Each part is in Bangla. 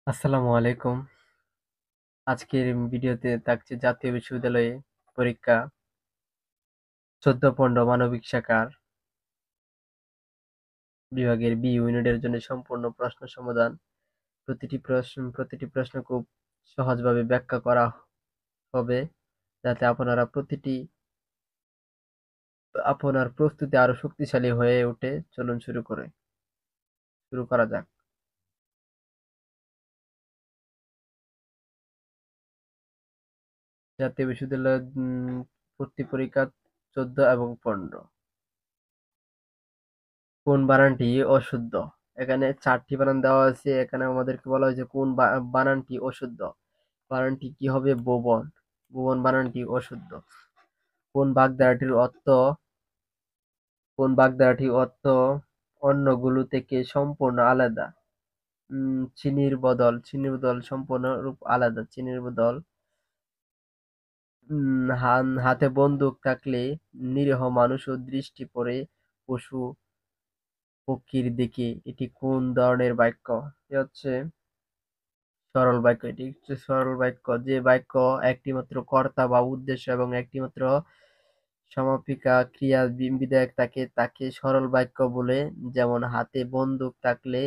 আসসালামু আলাইকুম। আজকের ভিডিওতে থাকছে জাতীয় বিশ্ববিদ্যালয়ে পরীক্ষা 14-15 মানবিক শাখার বিভাগের বি ইউনিটের জন্য সম্পূর্ণ প্রশ্ন সমাধান। প্রতিটি প্রশ্ন খুব সহজভাবে ব্যাখ্যা করা হবে, যাতে আপনার প্রস্তুতি আরো শক্তিশালী হয়ে ওঠে। চলুন শুরু করা যাক। জাতীয় বিশ্ববিদ্যালয়ের ভর্তি পরীক্ষা 14 এবং 15। কোন বানানটি অশুদ্ধ? এখানে 4টি বানান দেওয়া আছে। এখানে আমাদেরকে বলা হয়েছে কোন বানানটি অশুদ্ধ। বানানটি কি হবে? ভুবন। ভুবন বানানটি অশুদ্ধ। কোন বাগধারাটির অর্থ অন্যগুলো থেকে সম্পূর্ণ আলাদা? চিনির বদল সম্পূর্ণরূপ আলাদা। চিনির বদল। হাতে বন্দুক থাকলে নিরীহ মানুষও দৃষ্টি পড়ে পশু পক্ষীর দিকে। এটি কোন ধরনের বাক্য? এটি হচ্ছে সরল বাক্য। এটি হচ্ছে সরল বাক্য। যে বাক্য একটিমাত্র কর্তা বা উদ্দেশ্য এবং একটিমাত্র সমাপিকা ক্রিয়া বিধায়ক তাকে সরল বাক্য বলে। যেমন হাতে বন্দুক থাকলে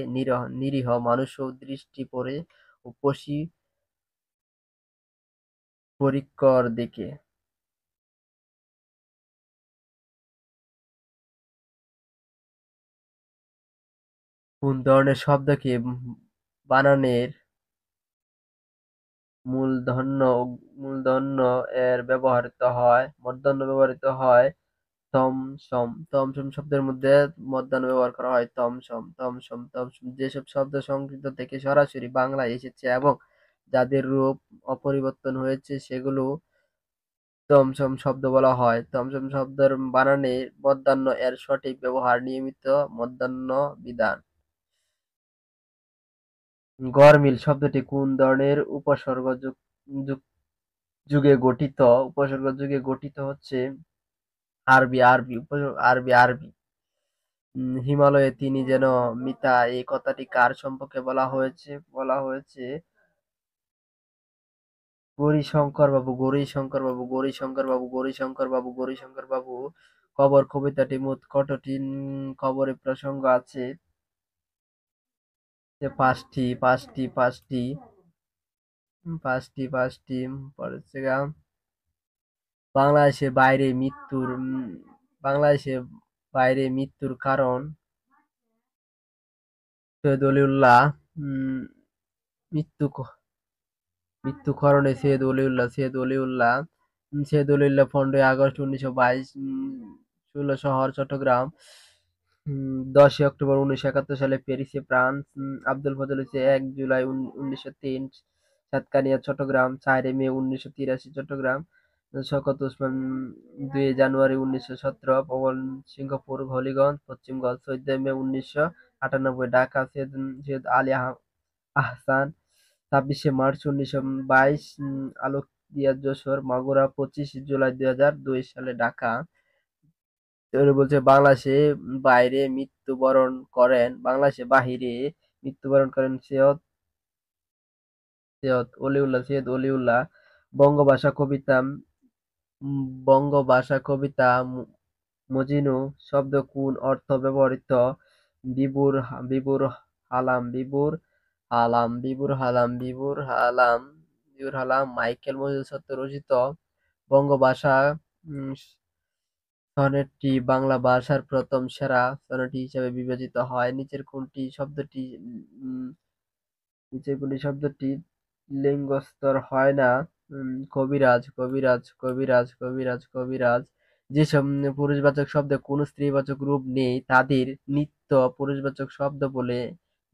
নিরীহ মানুষও দৃষ্টি পড়ে ও পরিক্কর দিকে। কোন ধরনের শব্দকে বানানের মূলধন্য মূলধন্য এর মূর্ধন্য ব্যবহৃত হয় থমসম। থমসম শব্দের মধ্যে মধ্যাহ্ন ব্যবহার করা হয় থমসম। যেসব শব্দ সংস্কৃত থেকে সরাসরি বাংলায় এসেছে এবং যাদের রূপ অপরিবর্তন হয়েছে সেগুলো থমসম শব্দ বলা হয়। থমসম শব্দের বানানে মধ্যাহ্ন এর সঠিক ব্যবহার নিয়মিত মধ্যাহ্ন বিধান। গড়মিল শব্দটি কোন ধরনের যুগে গঠিত? উপসর্গ যুগে গঠিত হচ্ছে আরবি। হিমালয়ে তিনি যেন মিতা, এই কথাটি কার সম্পর্কে বলা হয়েছে গৌরীশঙ্কর বাবু। কবর কবিতাটি মোট কতটি কবরে প্রসঙ্গ আছে? যে পাঁচটি। পরে হচ্ছে গা বাংলাদেশের বাইরে মৃত্যুর বাংলাদেশের বাইরে মৃত্যুর কারণ? সৈয়দ অলিউল্লাহ। উম, মৃত্যু মৃত্যুকারণে সৈয়দ অলিউল্লাহ 15ই আগস্ট 1922 ষোলো শহর চট্টগ্রাম। 10ই অক্টোবর 1971 প্যারিসে ফ্রান্স। আব্দুল ফজল হচ্ছে 1 জুলাই 1903 সাতকানিয়া চট্টগ্রাম। 4 মে 1983 চট্টগ্রাম। শওকত ওসমান 2 জানুয়ারি 1917 পবন সিংহপুর হবিগঞ্জ পশ্চিমগঞ্জ। 14 মে 1998 ঢাকা। সৈয়দ আলী আহসান 26 মার্চ 1922 আলোকদিয়া যশোর মাগুরা। 25 জুলাই 2002 সালে ঢাকা। বলছে বাংলাদেশে বাহিরে মৃত্যুবরণ করেন সৈয়দ অলিউল্লাহ। বঙ্গভাষা কবিতা বঙ্গভাষা কবিতা মজনু শব্দ কোন অর্থ ব্যবহৃত? বিবুর বিবুর হালাম মাইকেল মধুসূদন রচিত বঙ্গভাষা সনেটটি বাংলা ভাষার প্রথম সেরা সনেট হিসেবে বিবেচিত হয়। নিচের কোনটি শব্দটি লিঙ্গস্তর হয় না? কবিরাজ। যেসব পুরুষবাচক শব্দে কোনো স্ত্রীবাচক রূপ নেই তাদের নিত্য পুরুষবাচক শব্দ বলে।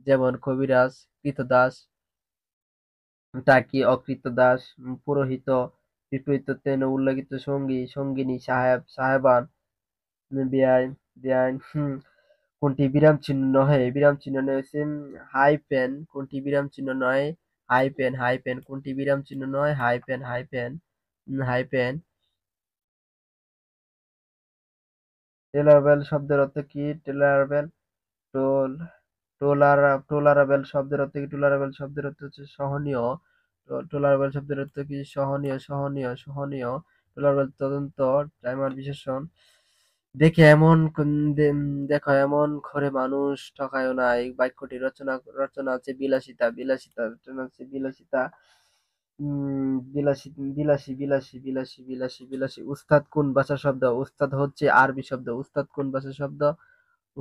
যেমন কবিরাজ, ক্রীতদাস, টাকি, অকৃতদাস, পুরোহিত। বিপরীত তেন উল্লেখিত সঙ্গী, সঙ্গিনী, সাহেব, সাহেবান, বেআইন, বেআইন। কোনটি বিরামচিহ্ন নহে? বিরামচিহ্ন নয় হচ্ছে হাইফেন। কোনটি বিরামচিহ্ন নয়? হাইফেন। কোনটি বিরামচিহ্ন নয়? হাইফেন। টেলরবেল শব্দের অর্থ কি? টেলরবেল টোল টলারেবল শব্দের অর্থ কি? টলারেবল শব্দের অর্থ হচ্ছে সহনীয়। টলারেবল শব্দের অর্থ কি? সহনীয়, সহনীয়, সহনীয়। টলারেবল তদন্ত, টাইমার বিশেষণ। দেখে এমন দেখো এমন করে মানুষ ঠকায়ও না। এই বাক্যটি রচনা রচনা আছে বিলাসিতা, বিলাসিতা রচনা আছে বিলাসিতা। বিলাসী, বিলাসী, বিলাসী, বিলাসী, বিলাসী, বিলাসী। উস্তাদ কোন ভাষার শব্দ? উস্তাদ হচ্ছে আরবি শব্দ। উস্তাদ কোন ভাষার শব্দ?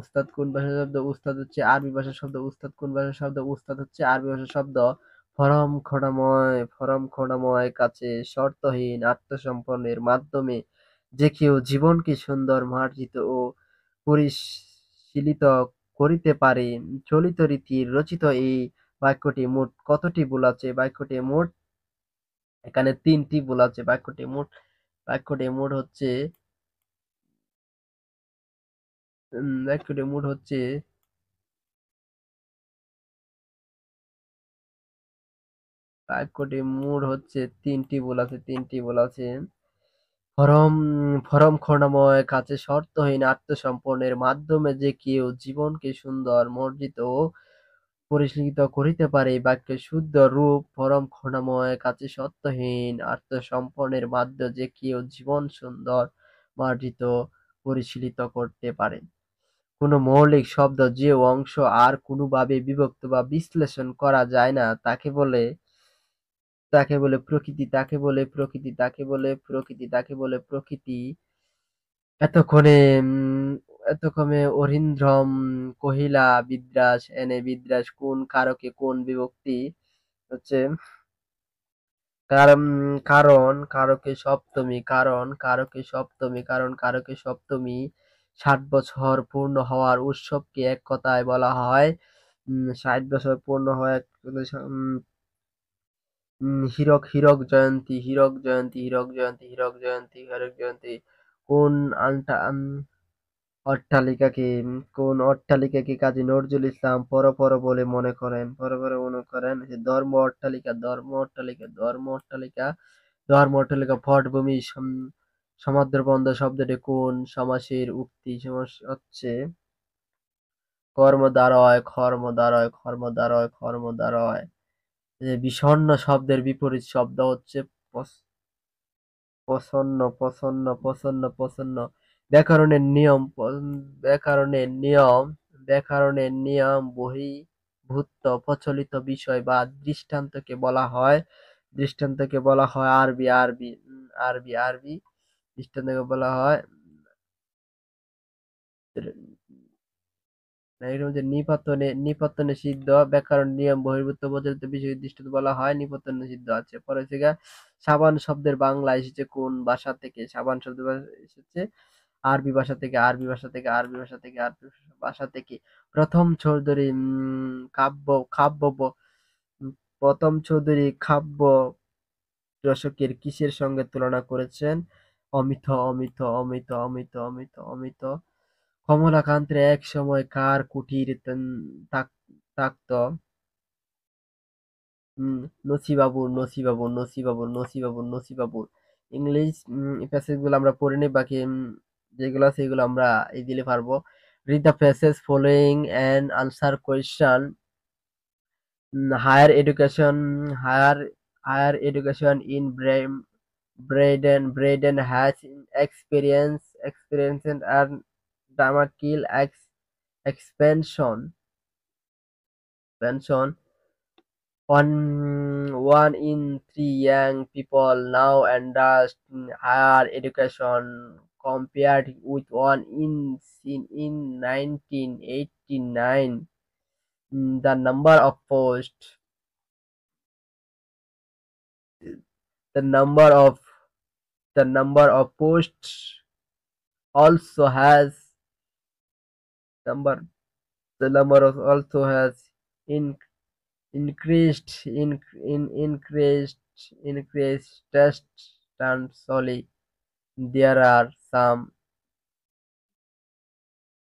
উস্তাদ কোন ভাষার শব্দ? উস্তাদ হচ্ছে আরবি ভাষার শব্দ। উস্তাদ কোন ভাষার শব্দ? উস্তাদ হচ্ছে আরবি ভাষার শব্দ। ফরম খোড়াময় কাছে শর্তহীন আত্মসমর্পণের মাধ্যমে যে কেউ জীবনকে সুন্দর, মার্জিত ও পরিশীলিত করিতে পারে। চলিত রীতির রচিত এই বাক্যটি মোট কতটি ভুল আছে? বাক্যটি মোট এখানে ৩টি ভুল আছে। বাক্যটি মোট হচ্ছে বাক্যটি মোট হচ্ছে বাক্যটি মোট হচ্ছে ৩টি ভুল আছে। ৩টি ভুল আছে। ফরম ফরম করুণাময় কাছে শর্তহীন আত্মসমর্পণের মাধ্যমে যে কেউ জীবনকে সুন্দর, মার্জিত ও পরিশীলিত করিতে পারে। এই বাক্যের শুদ্ধ রূপ পরম করুণাময় কাছে শর্তহীন আত্মসমর্পণের মাধ্যমে যে কেউ জীবন সুন্দর, মার্জিত, পরিশীলিত করতে পারে। কোনো মৌলিক শব্দ যে অংশ আর কোনোভাবে বিভক্ত বা বিশ্লেষণ করা যায় না তাকে বলে প্রকৃতি, তাকে বলে প্রকৃতি, তাকে বলে প্রকৃতি, তাকে বলে প্রকৃতি। এতক্ষণে অরিন্দ্রম কহিলা বিদ্রাস এনে বিদ্রাস কোন কারকে কোন বিভক্তি হচ্ছে কারণ কারণ কারকে সপ্তমী কারণ কারকে সপ্তমী কারণ কারকে সপ্তমী ৬০ বছর পূর্ণ হওয়ার উৎসবকে এক কথায় বলা হয় ৬০ বছর পূর্ণ হওয়া হীরক হীরক জয়ন্তী হীরক জয়ন্তী হীরক জয়ন্তী হীরক জয়ন্তী হীরক জয়ন্তী কোন আলটা অট্টালিকাকে কাজী নজরুল ইসলাম পর বলে মনে করেন? যে ধর্ম অট্টালিকা পটভূমি সমাদরবন্দর শব্দটি কোন সমাসের উক্তি? সমাস হচ্ছে কর্মদ্বারয়। যে বিষণ্ণ শব্দের বিপরীত শব্দ হচ্ছে প্রসন্ন। ব্যাকরণের নিয়ম ব্যাকরণের নিয়ম বহির্ভূত প্রচলিত বিষয় বা দৃষ্টান্তকে বলা হয় আরবি দৃষ্টান্তকে বলা হয় এরকম যে নিপত্ত নিষিদ্ধ ব্যাকরণ নিয়ম বহির্ভূত প্রচলিত বিষয় দৃষ্টান্ত বলা হয় নিপত্ত নিষিদ্ধ আছে। পরে হচ্ছে সাবান শব্দের বাংলা এসেছে কোন ভাষা থেকে? সাবান শব্দের এসেছে আরবি ভাষা থেকে। প্রথম চৌধুরী প্রথম চৌধুরী কাব্য রসকের কিসের সঙ্গে তুলনা করেছেন? অমিত। কমলাকান্তের এক সময় কার কুটির থাকত? নছিবাবুর। ইংলিশ প্যাসেজ গুলো আমরা পড়ে নিই, বাকি যেগুলো আছে এগুলো আমরা এই দিলে পারবো। Read the passage following and answer question. Higher education higher education in Braden has experienced and dramatic expansion. One in three young people now understand higher education compared with one in 1989. The number of posts the number of the number of posts also has number the number of also has in, increased test and solely there are some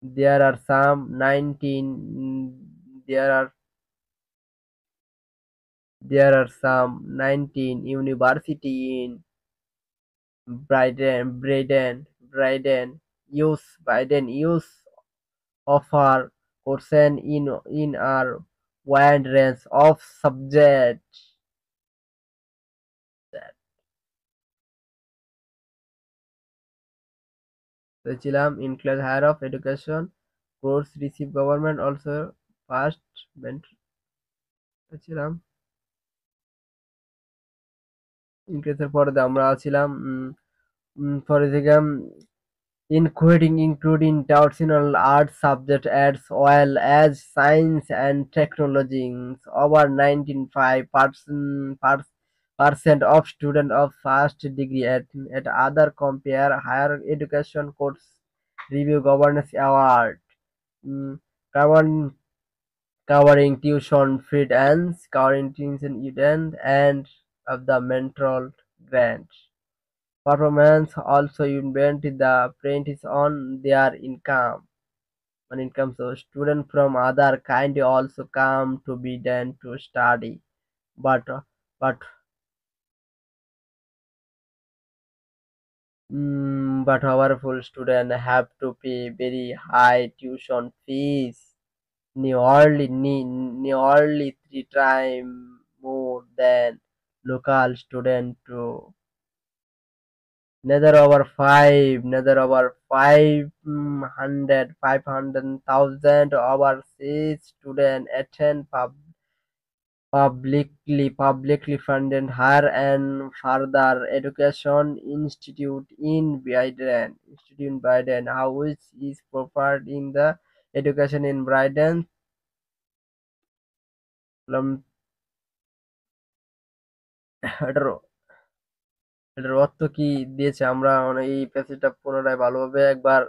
there are some 19 university in Brighton use offer courses in a wide range of subjects. ছিলাম in class higher of education course receive government also first ছিলাম in class এর পরে আমরা ছিলাম পরে থেকে including traditional arts subject as well as science and technology. Over 95% of students of first degree at other compare higher education course review governance award. Mm, covering covering tuition fees and covering tuition and of the mental grant. Performance also invented the apprentice on their income. So students from other kind also come to be done to study. But but powerful students have to pay very high tuition fees, nearly 3 times more than local student too. Neither over 500,000 overseas students attend publicly funded higher and further education institute in Britain, how which is preferred in the education in Britain. Um, এটার এটার অর্থ কি দিয়েছে আমরা মানে এই প্যাসেজটা পুনরায় ভালোভাবে একবার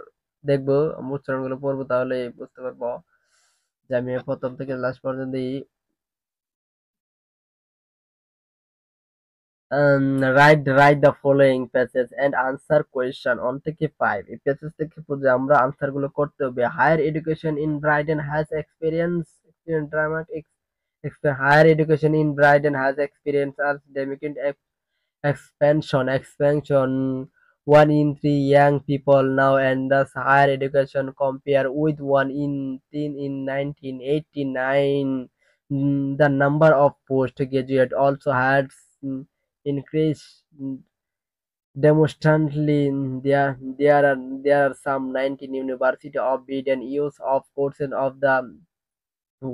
দেখবো, উচ্চারণগুলো পড়বো, তাহলে বুঝতে পারবো যে আমি প্রথম থেকে লাস্ট পর্যন্ত write the following passage and answer question 1 থেকে 5. এই প্যাসেজ থেকে পড়ে আমরা আনসার গুলো করতে হবে। Higher education in Britain has experience dramatic higher education in Britain has experienced academic expansion. 1 in 3 young people now enters higher education compare with 1 in 10 in 1989. The number of postgraduate also has increased demonstrably. There are some 19 university of Britain use of courses of the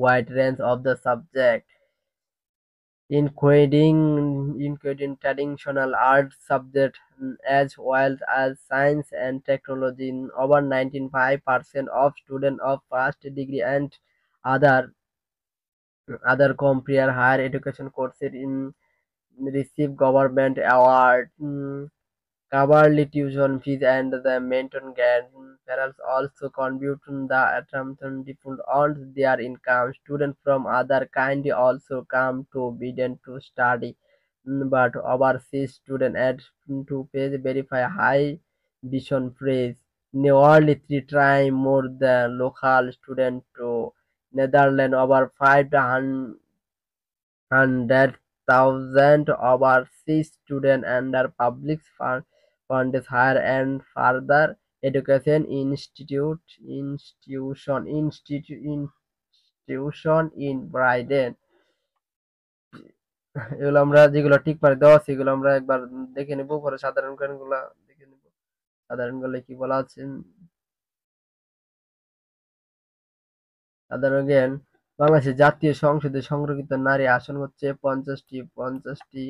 wide range of the subject, including traditional art subjects as well as science and technology. Over 95% of students of first degree and other other compare higher education courses in receive government award. Coverly tuition fees and the maintenance grant. Parents also contribute to the attempt depend on their income. Students from other kind also come to Biden to study, but overseas students had to pay verify high tuition fees, nearly 3 times more than local students to Netherlands. Over 500,000 overseas students under public funded higher and further education institution in Britain. এগুলো আমরা যেগুলো ঠিক পারে দেওয়া আছে এগুলো আমরা একবার দেখে নেব, পরে সাধারণ জ্ঞানগুলো দেখে নেব। সাধারণ জ্ঞানে কি বলা আছে? সাধারণ জ্ঞান, বাংলাদেশের জাতীয় সংসদে সংরক্ষিত নারী আসন হচ্ছে 50টি।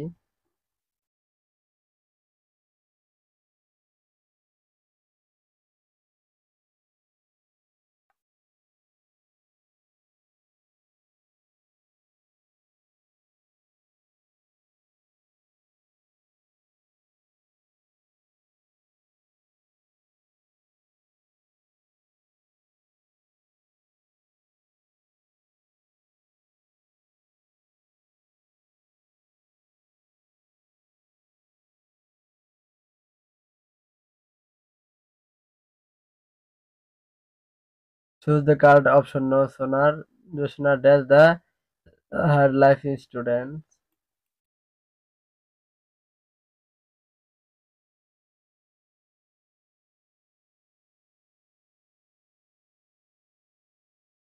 Choose the correct option. No sooner dash the her life in students.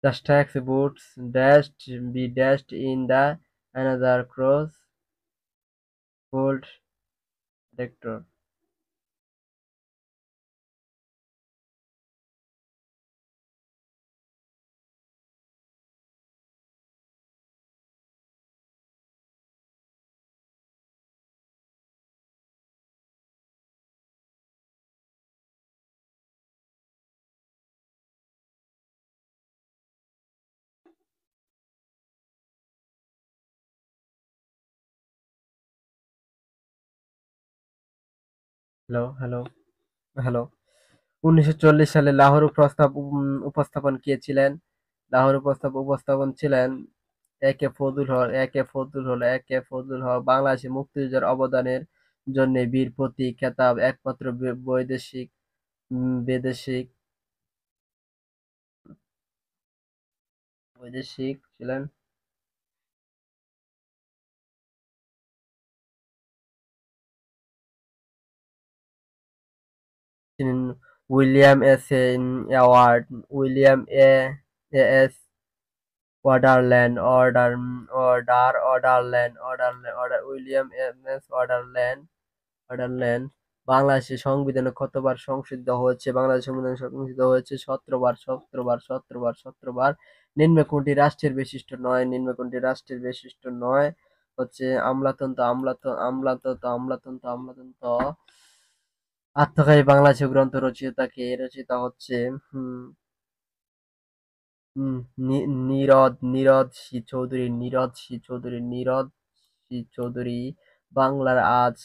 The stacks boots dashed be dashed in the another cross bolt detector. Hello, hello, hello. 1940 সালে লাহোর উপস্থাপন কে ছিলেন? লাহোর উপস্থাপন ছিলেন একে ফজলুল হক বাংলাদেশে মুক্তিযুদ্ধের অবদানের জন্য বীর প্রতীক খেতাব একমাত্র বৈদেশিক বৈদেশিক ছিলেন ছিলেন William S award, William S order William M S অর্ডারল্যান্ড। বাংলাদেশের সংবিধানে কতবার সংশোধিত হয়েছে? বাংলাদেশ সংবিধান সংশোধিত হয়েছে 17 বার, 17 বার, 17 বার, 17 বার। নিম্নে কোনটি রাষ্ট্রের বৈশিষ্ট্য নয়? নিম্নে কোনটি রাষ্ট্রের বৈশিষ্ট্য নয়? হচ্ছে আমলাতন্ত্র। আত্মকামী বাংলাদেশের গ্রন্থ রচয়িতা কে? রচয়িতা হচ্ছে নীরদ সি চৌধুরী। বাংলা আজ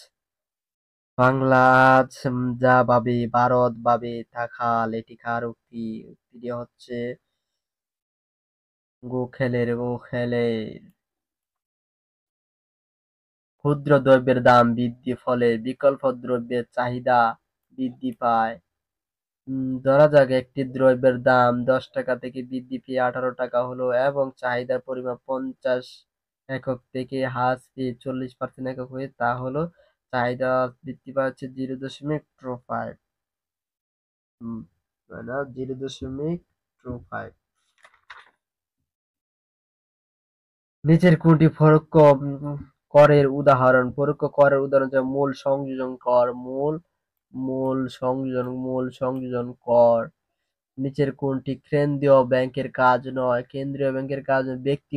যা ভাবে ভারত ভাবে তা খা লেটিকার উক্তিটি হচ্ছে গোখেলের। ক্ষুদ্র দ্রব্যের দাম বৃদ্ধি ফলে বিকল্প দ্রব্যের চাহিদা বৃদ্ধি পায়। ধরা যাক একটি দ্রব্যের দাম 10 টাকা থেকে বৃদ্ধি পেয়ে 18 টাকা হলো এবং চাহিদার পরিমাণ 50 একক থেকে হ্রাস পেয়ে 40% একক হয়ে তা হলো চাহিদা বৃদ্ধি পায় হচ্ছে 0.25। মানে 0.25। নিচের কোনটি করের উদাহরণ? পরোক্ষ করের উদাহরণ যেমন মূল সংযোজন কর। নিচের কোনটি কেন্দ্রীয় ব্যাংকের কাজ নয়? কেন্দ্রীয় ব্যাংকের কাজ ব্যক্তি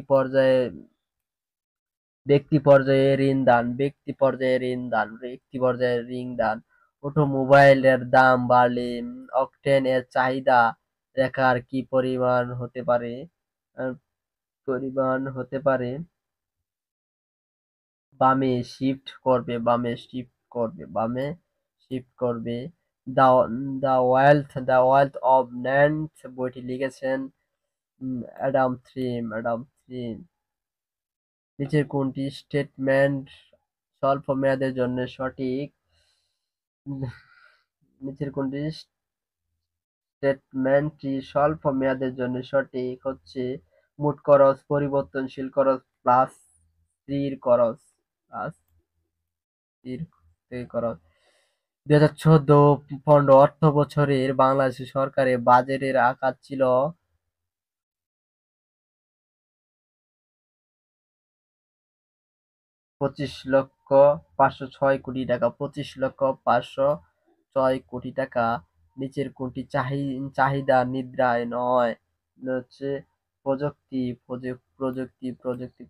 পর্যায়ে ঋণ দান। অটোমোবাইলের দাম বাড়লে অকটেন এর চাহিদা রেখার কি পরিমাণ হতে পারে? বামে শিফট করবে। দ্য ওয়েলথ অব নেন্স বইটি লিখেছেন অ্যাডাম থিম। নিচের কোনটি স্টেটমেন্ট স্বল্প মেয়াদের জন্য সঠিক? নিচের কোনটি স্টেটমেন্টটি স্বল্প মেয়াদের জন্য সঠিক? হচ্ছে মোট খরচ, পরিবর্তনশীল খরচ প্লাস প্লাস স্থির খরচ। 2014-15 অর্থবছরের বাংলাদেশ সরকারের বাজেটের আকার ছিল 25,506,000,000 টাকা। 25,506,000,000 টাকা। নিচের কোনটি চাহিদা নির্ণয় নয়? হচ্ছে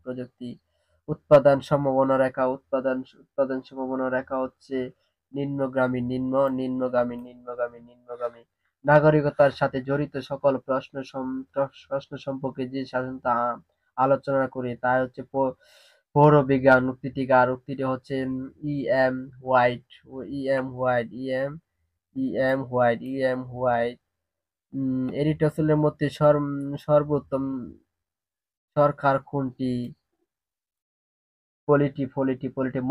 প্রযুক্তি। উৎপাদন সম্ভাবনা রেখা হচ্ছে নিম্নগামী। নাগরিকতার সাথে জড়িত সকল প্রশ্ন সম্পর্কে যে স্বাধীনতা আলোচনা করে তা হচ্ছে পৌরবিজ্ঞান। উক্তিটি হচ্ছে E M White E M White. এরিস্টটলের মতে সর্বোত্তম সরকার কোনটি? পলিটি।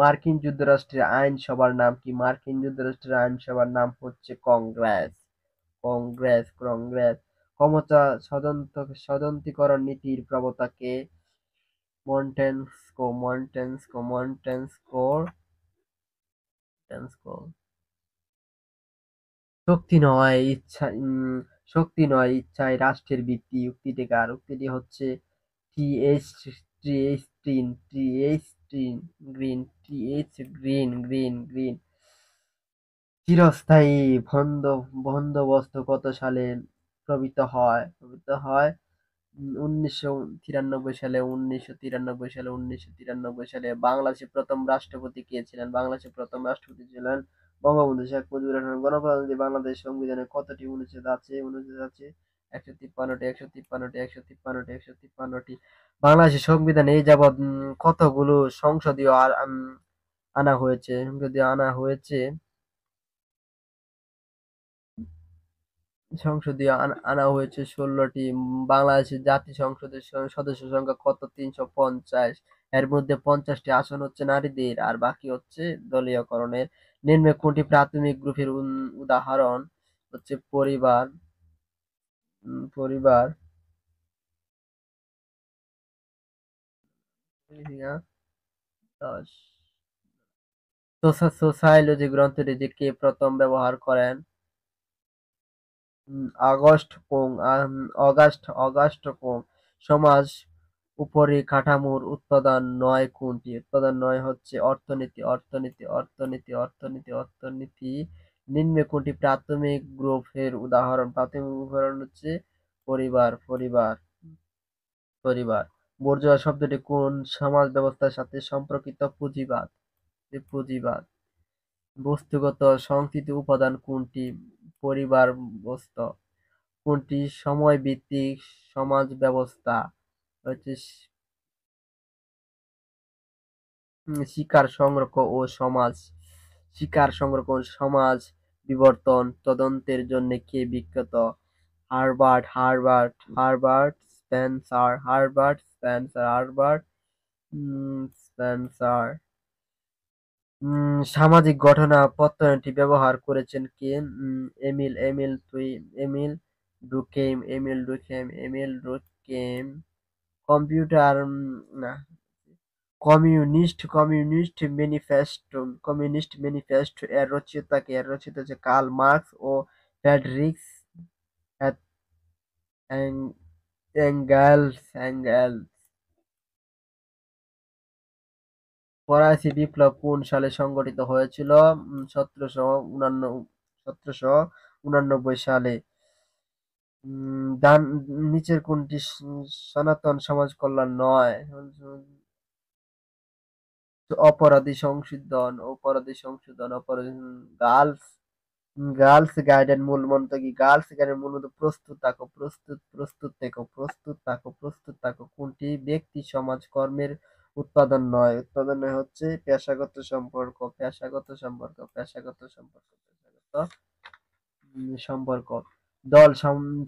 মার্কিন যুক্তরাষ্ট্রের আইনসভার নাম কি? মার্কিন যুক্তরাষ্ট্রের আইনসভার নাম হচ্ছে কংগ্রেস। ক্ষমতা সদন্তিকরণ নীতির প্রবক্তা কে? মন্টেস্কো। শক্তি নয় শক্তি নয় ইচ্ছায় রাষ্ট্রের ভিত্তি। উক্তিটি কার? উক্তিটি হচ্ছে টি.এইচ. গ্রিন। টি.এইচ. গ্রিন। চিরস্থায়ী বন্দোবস্ত কত সালে প্রবর্তিত হয়? 1993 সালে। বাংলাদেশের প্রথম রাষ্ট্রপতি কে ছিলেন? বাংলাদেশের প্রথম রাষ্ট্রপতি ছিলেন বঙ্গবন্ধু শেখ মুজিবুর রহমান। গণপ্রজাতন্ত্রী বাংলাদেশ সংবিধানে কতটি অনুচ্ছেদ আছে? অনুচ্ছেদ আছে 153টি। বাংলাদেশের সংবিধানে এই যাবৎ কতগুলো সংসদীয় আনা হয়েছে 16টি। বাংলাদেশের জাতীয় সংসদের সদস্য সংখ্যা কত? 350। এর মধ্যে 50টি আসন হচ্ছে নারীদের আর বাকি হচ্ছে দলীয়করণের। নিম্নে কোনটি প্রাথমিক গ্রুপের উদাহরণ? হচ্ছে পরিবার। পরিবার। 10। সোসাইলজি গ্রন্থটি কে প্রথম ব্যবহার করেন? August co. সমাজ উপরিকাঠামোর উপাদান নয় কোনটি? উপাদান নয় হচ্ছে অর্থনীতি। নিম্নে কোনটি প্রাথমিক গ্রুপের উদাহরণ? প্রাথমিক উদাহরণ হচ্ছে পরিবার। বুর্জোয়া শব্দটি কোন সমাজ ব্যবস্থার সাথে সম্পর্কিত? পুঁজিবাদ। বস্তুগত সংস্কৃত উপাদান কোনটি? পরিবার বস্তু। কোনটি সময় ভিত্তিক সমাজ ব্যবস্থা? হচ্ছে শিকার সংরক্ষণ ও সমাজ বিবর্তন তদন্তের জন্য কে বিখ্যাত? Herbert Spencer. সামাজিক ঘটনা-পত্রটি ব্যবহার করেছেন কে? এমিল ডুর্কেইম। কম্পিউটার না কমিউনিস্ট ম্যানিফেস্টো এর রচয়িতা কে? এর রচয়িতা হচ্ছে কার্ল মার্কস ও ফ্রেডরিখ এঙ্গেলস। ফরাসি বিপ্লব কোন সালে সংঘটিত হয়েছিল? 1789 সালে। নিচের কোনটি সনাতন সমাজ কল্যাণ নয়? অপরাধী সংশোধন। গার্লস গার্লস গাইডের মূল মন্ত্র কি? গার্লস গাইডের মূল মন্ত্র প্রস্তুত থাকো। কোনটি ব্যক্তি সমাজ কর্মের উৎপাদন নয়? উৎপাদন হচ্ছে পেশাগত সম্পর্ক।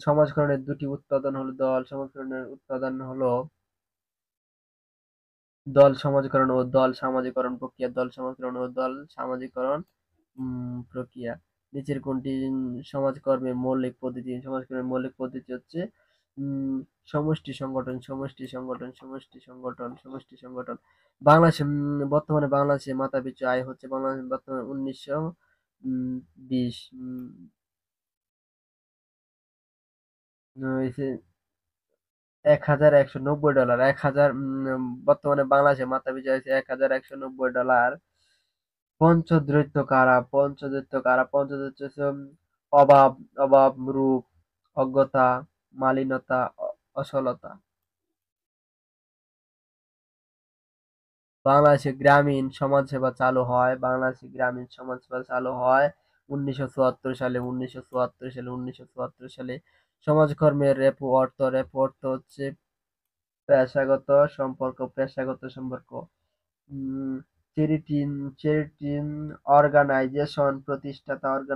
সমাজকরণের দুটি উৎপাদন হলো দল সমাজীকরণ ও দল সামাজিকরণ প্রক্রিয়া। নিচের কোনটি সমাজকর্মের মৌলিক পদ্ধতি হচ্ছে সমষ্টি সংগঠন। বর্তমানে বাংলাদেশে মাথাপিছু আয় হচ্ছে বর্তমানে 1920 $1,190। বর্তমানে বাংলাদেশে মাথাপিছু আয় হচ্ছে $1,190। পঞ্চদৈত্য হচ্ছে অভাব, রূপ, অজ্ঞতা, মলিনতা, অসলতা। বাংলাদেশে গ্রামীণ সমাজসেবা চালু হয় 1974 সালে। সমাজকর্মের রেপো অর্থ হচ্ছে পেশাগত সম্পর্ক। চ্যারিটি অর্গানাইজেশন প্রতিষ্ঠাতা হচ্ছে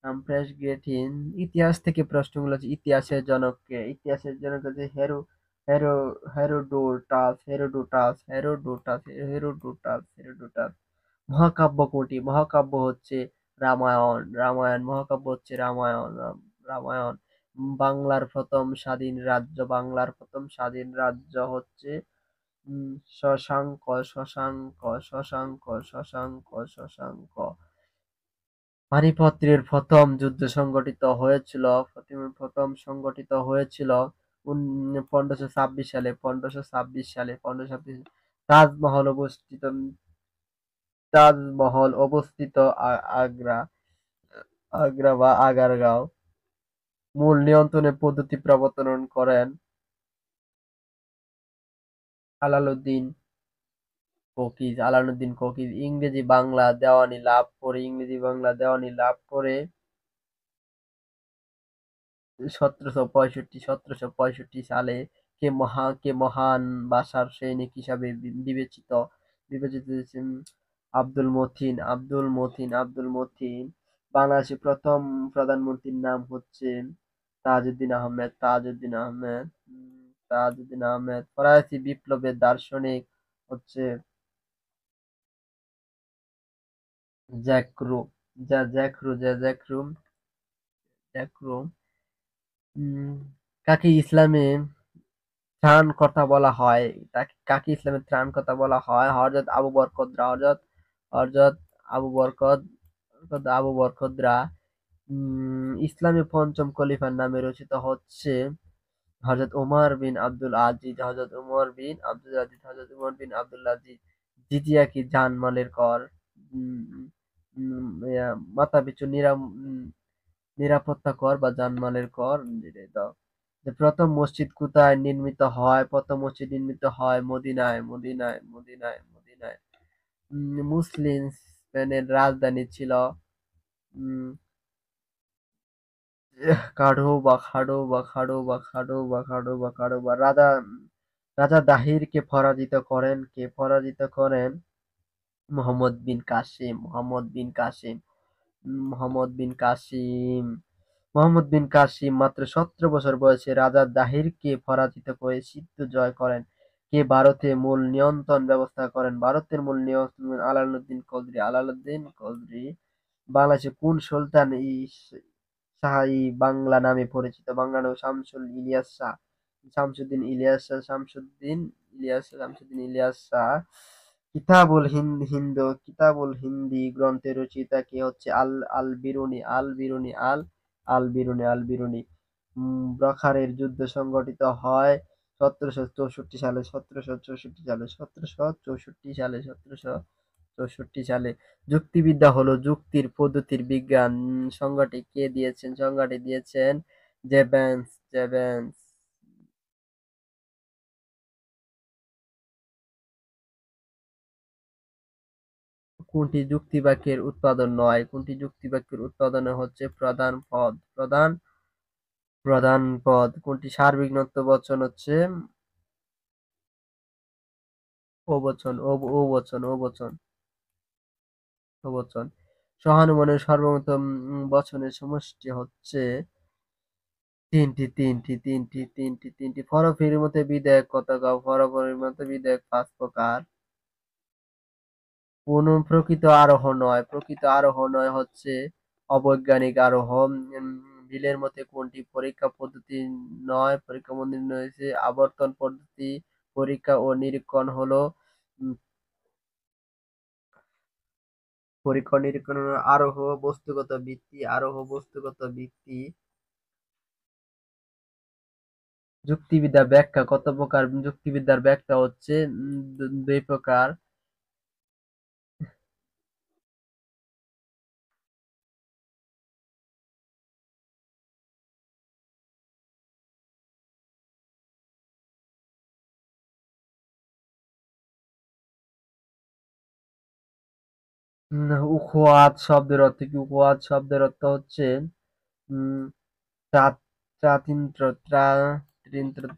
হামফ্রেস গ্রেটিং। ইতিহাস থেকে প্রশ্নগুলো হচ্ছে ইতিহাসের জনক কে? ইতিহাসের জনক হচ্ছে হেরোডোটাস। মহাকাব্য কোনটি? মহাকাব্য হচ্ছে রামায়ণ। বাংলার প্রথম স্বাধীন রাজ্য হচ্ছে শশাঙ্ক শশাঙ্ক শশাঙ্ক শশাঙ্ক শশাঙ্ক পানিপথের প্রথম যুদ্ধ সংগঠিত হয়েছিল পনেরোশো ছাব্বিশ সালে। তাজমহল অবস্থিত আগ্রা আগ্রা বা আগারগাঁও। মূল নিয়ন্ত্রণের পদ্ধতি প্রবর্তন করেন আলাউদ্দিন কোকিজ। ইংরেজি বাংলা দেওয়ানি লাভ করে 1765 সালে। কে মহান ভাষার সৈনিক হিসাবে বিবেচিত হয়েছেন? আব্দুল মতিন। বাংলাদেশের প্রথম প্রধানমন্ত্রীর নাম হচ্ছে তাজউদ্দিন আহমেদ। ফরাসি বিপ্লবের দার্শনিক হচ্ছে জ্যাক রো জ্যাক রো জ্যাক রো জ্যাক রো উম, কাকে ইসলামে ত্রাণকর্তা বলা হয়? হযরত আবু বকর। ইসলামে পঞ্চম খলিফার নামে রচিত হচ্ছে হযরত উমর বিন আব্দুল আজিজ। জিজিয়া কি জানমালের কর? উম, মাথাপিছু নিরাপত্তা কর বা জানমালের কর যেটাই দাও। যে প্রথম মসজিদ নির্মিত হয় মদিনায়। মুসলিম স্পেনের রাজধানী ছিল উম, কার্ডোবা। রাজা দাহিরকে পরাজিত করেন মোহাম্মদ বিন কাসিম। মাত্র ১৭ বছর বয়সে রাজা দাহিরকে পরাজিত করে সিন্ধু জয় করেন? কে ভারতে মূল নিয়ন্ত্রণ ব্যবস্থা করেন? ভারতের মূল নিয়ন্ত্রণ আলাউদ্দিন খলজি। বাংলাদেশের কোন সুলতান শাহ-ই-বাংলা নামে পরিচিত? বাংলা নাম শামসুদ্দিন ইলিয়াস শাহ। কিতাবুল হিন্দি গ্রন্থের রচয়িতা কে হচ্ছে? আল বিরুনি। বখারের যুদ্ধ সংঘটিত হয় ১৭চৌষট্টি সালে। যুক্তিবিদ্যা হলো যুক্তির পদ্ধতির বিজ্ঞান। সংজ্ঞাটি দিয়েছেন জেবেন্স। কোনটি যুক্তিবাক্যের উৎপাদন নয়? কোনটি যুক্তিবাক্যের উৎপাদনে হচ্ছে প্রধান পদ? কোনটি সার্বিক নতুবচন হচ্ছে? ও বচন। সহানুমানের সর্বপ্রথম বচনের সমষ্টি হচ্ছে তিনটি। ফরফির মতে বিধায়ক কত গা? ফরফির মতে বিধায়ক ৫ প্রকার। কোন প্রকৃত আরোহ নয় হচ্ছে অবৈজ্ঞানিক আরোহ। ভিলের মতে কোনটি পরীক্ষা পদ্ধতি নয়? পরীক্ষা পদ্ধতি হচ্ছে আবর্তন পদ্ধতি। পরীক্ষা ও নিরীক্ষণ হলো আরোহ বস্তুগত ভিত্তি। যুক্তিবিদ্যা ব্যাখ্যা কত প্রকার? যুক্তিবিদ্যার ব্যাখ্যা হচ্ছে ২ প্রকার। উখওয়াত শব্দের অর্থ কি? উখওয়াত শব্দের অর্থ হচ্ছে উম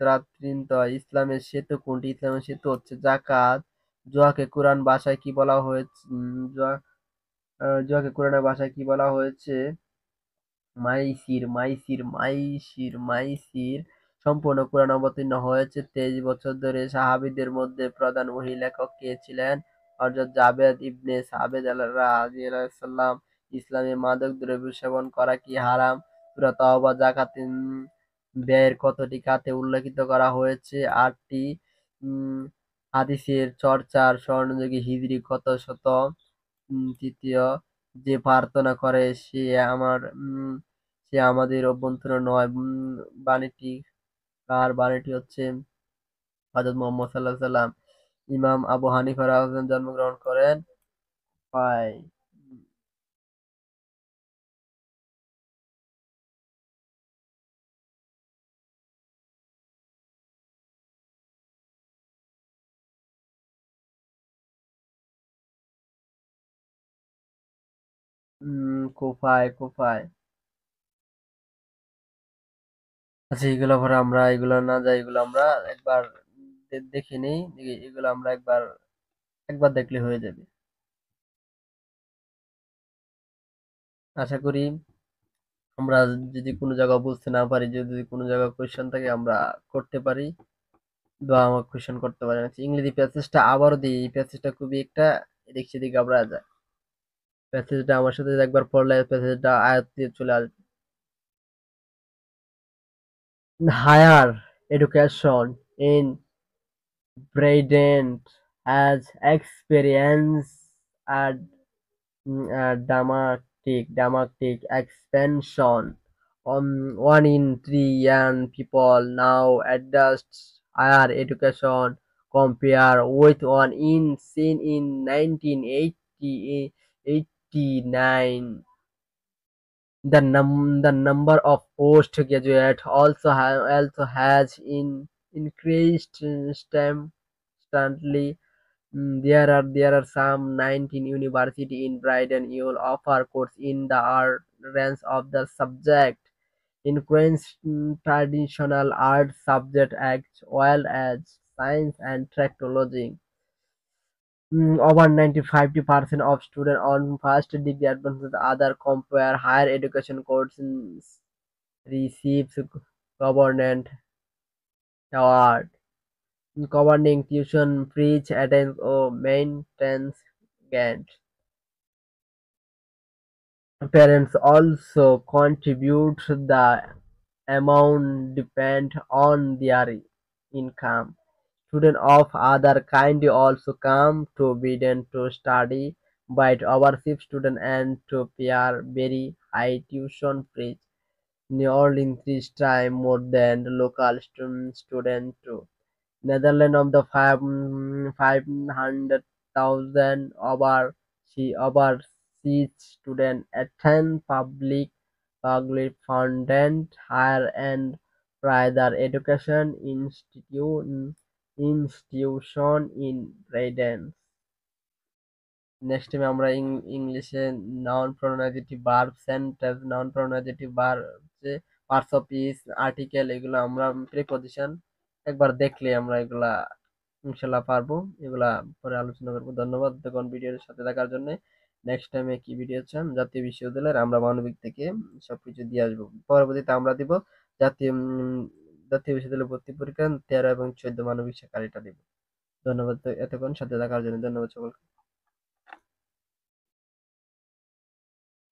ত্রাতৃন্ত। ইসলামের সেতু কোনটি? ইসলামের সেতু হচ্ছে জাকাত। জুয়াকে কোরআন ভাষায় কি বলা হয়েছে? জুয়াকে কোরআনের ভাষায় কি বলা হয়েছে? মাইসির। সম্পূর্ণ কোরআন অবতীর্ণ হয়েছে ২৩ বছর ধরে। সাহাবীদের মধ্যে প্রধান ওহী লেখক কে ছিলেন? হযরত জাবের ইবনে সাবেদ রাযিয়াল্লাহু। ইসলামে মাদক দ্রব্য সেবন করা কি হারাম? সূরা তাওবা। যাকাত ব্যয়ের কতটি খাতে উল্লেখিত করা হয়েছে? ৮টি। হাদিসের চর্চার স্বর্ণযুগে হিজরি কত শত? তৃতীয়। যে প্রার্থনা করে সে আমাদের অভ্যন্তরে নয়। বাণীটি কার? বাণীটি হচ্ছে হযরত মুহাম্মদ সাল্লাল্লাহু আলাইহি সাল্লাম। ইমাম আবু হানিফা রাহিমাহুল্লাহ জন্মগ্রহণ করেন কোথায়? কোথায় কোথায়? আচ্ছা, এগুলো পরে আমরা এগুলো না যাই, এগুলো আমরা একবার দেখে নেই। এগুলো আমরা একবার একবার দেখলে হয়ে যাবে। আশা করি আমরা যদি কোনো জায়গায় বুঝতে না পারি, যদি কোনো জায়গায় কোয়েশ্চেন থাকে আমরা করতে পারি বা আমার কোয়েশ্চেন করতে পারি। আচ্ছা, ইংরেজি প্যাসেজটা আবারও দিই। এই প্যাসেজটা খুবই একটা এদিক সেদিক আমরা যায়। প্যাসেজটা আমার সাথে একবার পড়লে প্যাসেজটা আয়ত্তে চলে আসবে। Higher education in Britain has experienced a dramatic expansion. One in three young people now adjust higher education compare with one in seen in 1989. The number of postgraduate also has increased constantly. There are some 19 university in Britain you'll offer course in the art range of the subject, including traditional art subject as well as science and technology. Over 95% of students on first degree advanced with other compare higher education courses receives government award governing tuition fees, attendance or maintenance grants. Parents also contribute the amount depend on their income. Students of other kind also come to Sweden to study, but overseas students and to pay very high tuition fees, nearly three times more than the local student too. Netherlands of the 500,000 overseas students attend public funded higher and further education institution in Britain. Next time আমরা ইংলিশে noun pronoun verb sentence noun pronoun verb হচ্ছে পার্টস অফ স্পিচ আর্টিকেল, এগুলো আমরা প্রিপজিশন একবার দেখলে আমরা এগুলা ইনশাল্লাহ পারবো। এগুলা পরে আলোচনা করবো। ধন্যবাদ দেখুন ভিডিওর সাথে থাকার জন্য। নেক্সট টাইমে কি ভিডিও চান? জাতীয় বিশ্ববিদ্যালয়ের আমরা মানবিক থেকে সবকিছু দিয়ে আসবো। পরবর্তীতে আমরা দিব জাতীয় জাতীয় বিশ্ববিদ্যালয় ভর্তি পরীক্ষা 13 এবং 14 মানবিক শাখার এটা দিব। ধন্যবাদ এতক্ষণ সাথে থাকার জন্য। ধন্যবাদ সকলকে।